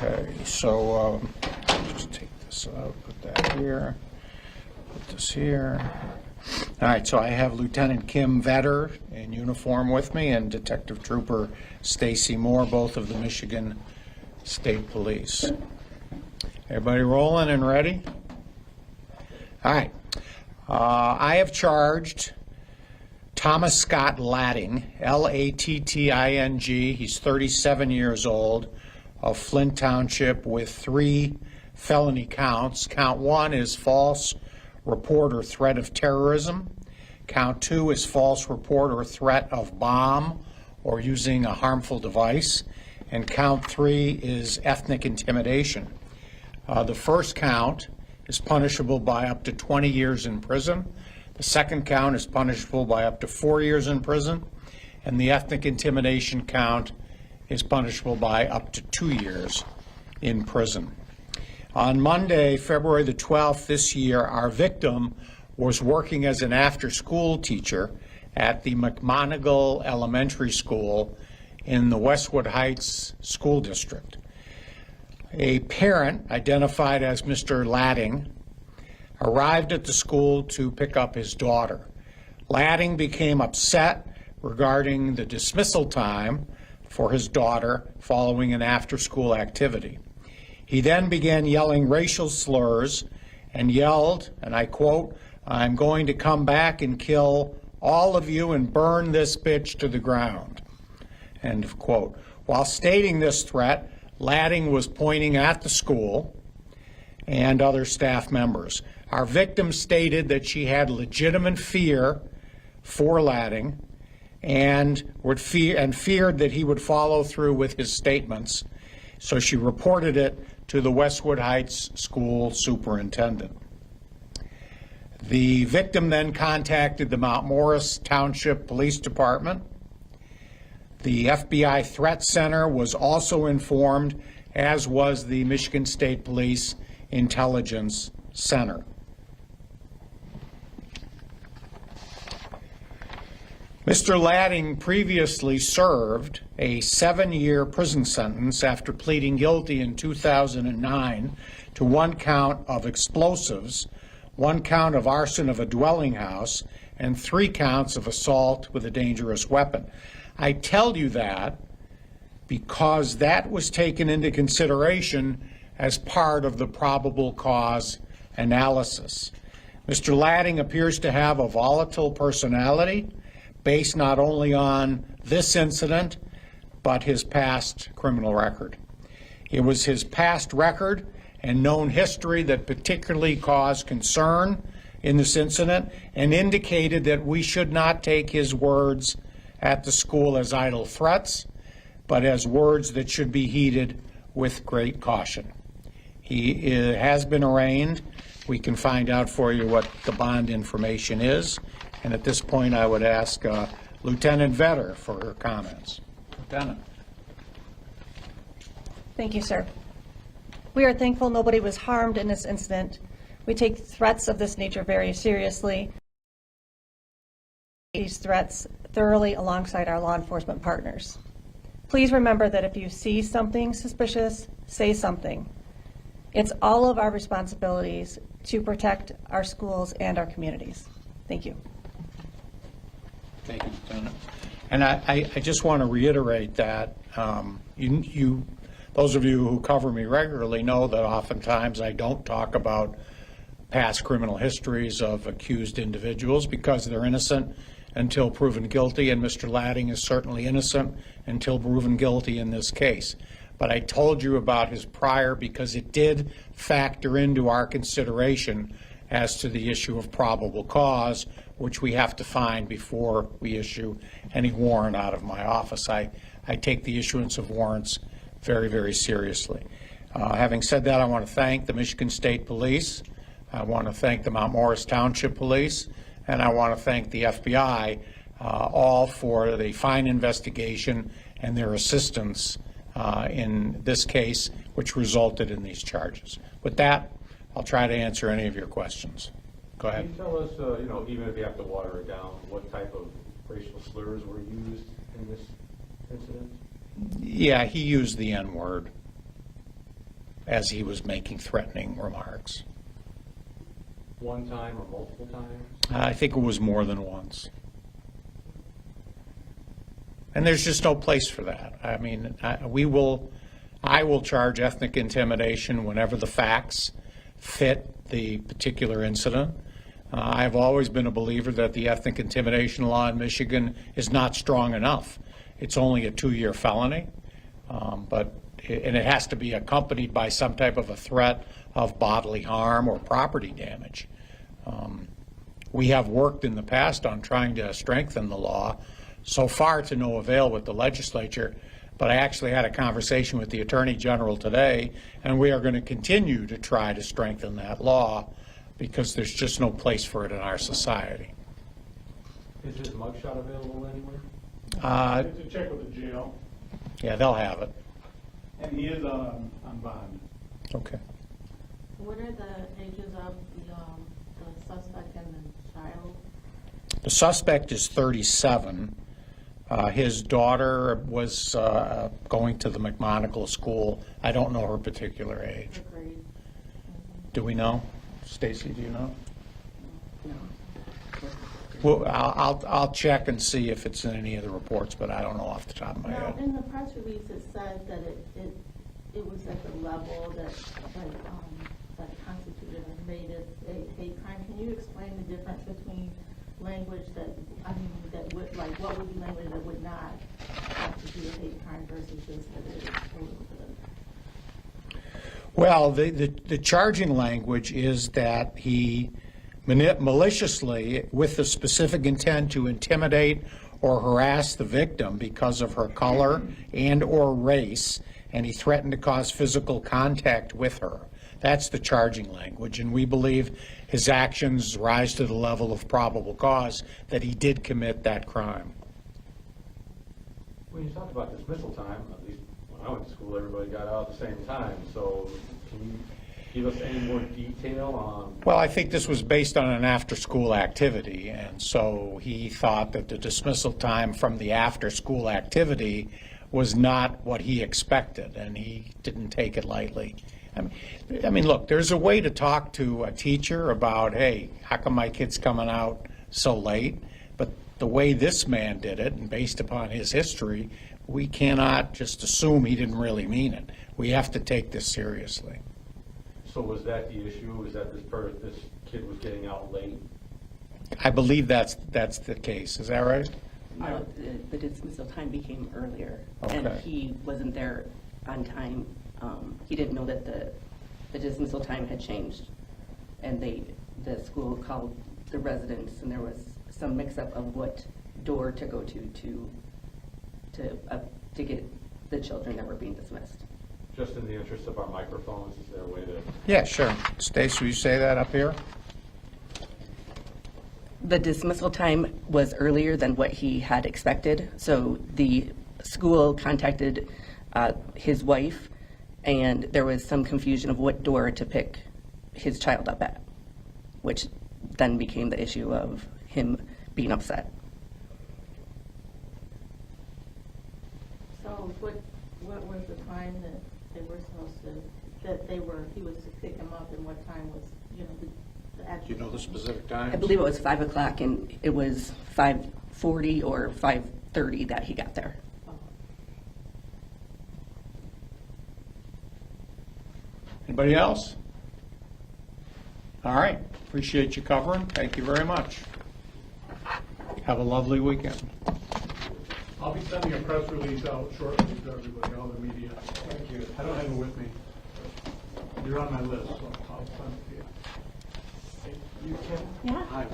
Okay, so just take this out, put that here, put this here. All right, so I have Lieutenant Kim Vetter in uniform with me and Detective Trooper Stacy Moore, both of the Michigan State Police. Everybody rolling and ready? All right. I have charged Thomas Scott Latting, Latting, he's 37 years old, of Flint Township, with 3 felony counts. Count 1 is false report or threat of terrorism. Count 2 is false report or threat of bomb or using a harmful device. And count 3 is ethnic intimidation. The first count is punishable by up to 20 years in prison. The second count is punishable by up to 4 years in prison. And the ethnic intimidation count is punishable by up to 2 years in prison. On Monday, February the 12th this year, our victim was working as an after-school teacher at the McMonigle Elementary School in the Westwood Heights School District. A parent, identified as Mr. Latting, arrived at the school to pick up his daughter. Latting became upset regarding the dismissal time for his daughter following an after-school activity. He then began yelling racial slurs and yelled, and I quote, "I'm going to come back and kill all of you and burn this bitch to the ground," end of quote. While stating this threat, Latting was pointing at the school and other staff members. Our victim stated that she had legitimate fear for Latting and feared that he would follow through with his statements, so she reported it to the Westwood Heights school superintendent. The victim then contacted the Mount Morris Township Police Department. The FBI Threat Center was also informed, as was the Michigan State Police Intelligence Center. Mr. Latting previously served a 7-year prison sentence after pleading guilty in 2009 to 1 count of explosives, 1 count of arson of a dwelling house, and 3 counts of assault with a dangerous weapon. I tell you that because that was taken into consideration as part of the probable cause analysis. Mr. Latting appears to have a volatile personality based not only on this incident, but his past criminal record. It was his past record and known history that particularly caused concern in this incident and indicated that we should not take his words at the school as idle threats, but as words that should be heeded with great caution. He has been arraigned. We can find out for you what the bond information is. And at this point, I would ask Lieutenant Vetter for her comments. Lieutenant. Thank you, sir. We are thankful nobody was harmed in this incident. We take threats of this nature very seriously. These threats thoroughly alongside our law enforcement partners. Please remember that if you see something suspicious, say something. It's all of our responsibilities to protect our schools and our communities. Thank you. Thank you, Lieutenant. And I just want to reiterate that those of you who cover me regularly know that oftentimes I don't talk about past criminal histories of accused individuals because they're innocent until proven guilty, and Mr. Latting is certainly innocent until proven guilty in this case. But I told you about his prior because it did factor into our consideration as to the issue of probable cause, which we have to find before we issue any warrant out of my office. I take the issuance of warrants very, very seriously. Having said that, I want to thank the Michigan State Police. I want to thank the Mount Morris Township Police, and I want to thank the FBI, all for the fine investigation and their assistance in this case, which resulted in these charges. With that, I'll try to answer any of your questions. Go ahead. Can you tell us, even if you have to water it down, what type of racial slurs were used in this incident? Yeah, he used the N-word. as he was making threatening remarks. One time or multiple times? I think it was more than once. And there's just no place for that. I mean, I will charge ethnic intimidation whenever the facts fit the particular incident. I've always been a believer that the ethnic intimidation law in Michigan is not strong enough. It's only a 2-year felony, and it has to be accompanied by some type of a threat of bodily harm or property damage. We have worked in the past on trying to strengthen the law, so far to no avail with the legislature, but I actually had a conversation with the Attorney General today, and we are going to continue to try to strengthen that law because there's just no place for it in our society. Is his mugshot available anywhere? To check with the jail, Yeah, they'll have it. and he is on bond. Okay. What are the ages of the suspect and the child? The suspect is 37. His daughter was going to the McMonagle school. I don't know her particular age. What grade? Do we know? Stacy, do you know? No. Well, I'll check and see if it's in any of the reports, but I don't know off the top of my Now, head. in the press release, it said that it was at the level that constituted and made it a hate crime. Can you explain the difference between language that would, like, what would be language that would not have to be a hate crime versus just that it is a little bit? Well, the charging language is that he maliciously, with the specific intent to intimidate or harass the victim because of her color and or race, and he threatened to cause physical contact with her. That's the charging language, and we believe his actions rise to the level of probable cause that he did commit that crime. When you talk about dismissal time, at least when I went to school, everybody got out at the same time. So can you give us any more detail on? Well, I think this was based on an after-school activity, and so he thought that the dismissal time from the after-school activity was not what he expected, and he didn't take it lightly. I mean, look, there's a way to talk to a teacher about, hey, how come my kid's coming out so late? But the way this man did it, and based upon his history, we cannot just assume he didn't really mean it. We have to take this seriously. So was that the issue? Was that this kid was getting out late? I believe that's the case. Is that right? No, the dismissal time became earlier, and Okay. he wasn't there on time. He didn't know that the dismissal time had changed, and the school called the residents, and there was some mix-up of what door to go to get the children that were being dismissed. Just in the interest of our microphones, is there a way to? Yeah, sure. Stace, will you say that up here? The dismissal time was earlier than what he had expected, so the school contacted his wife, and there was some confusion of what door to pick his child up at, which then became the issue of him being upset. So what was the time that they were supposed to, he was to pick him up, and what time was, the actual? Do you know the specific time? I believe it was 5 o'clock, and it was 5:40 or 5:30 that he got there. Anybody else? All right. Appreciate you covering. Thank you very much. Have a lovely weekend. I'll be sending a press release out shortly to everybody, all the media. Thank you. I don't have it with me. You're on my list, so I'll send it to you. Yeah.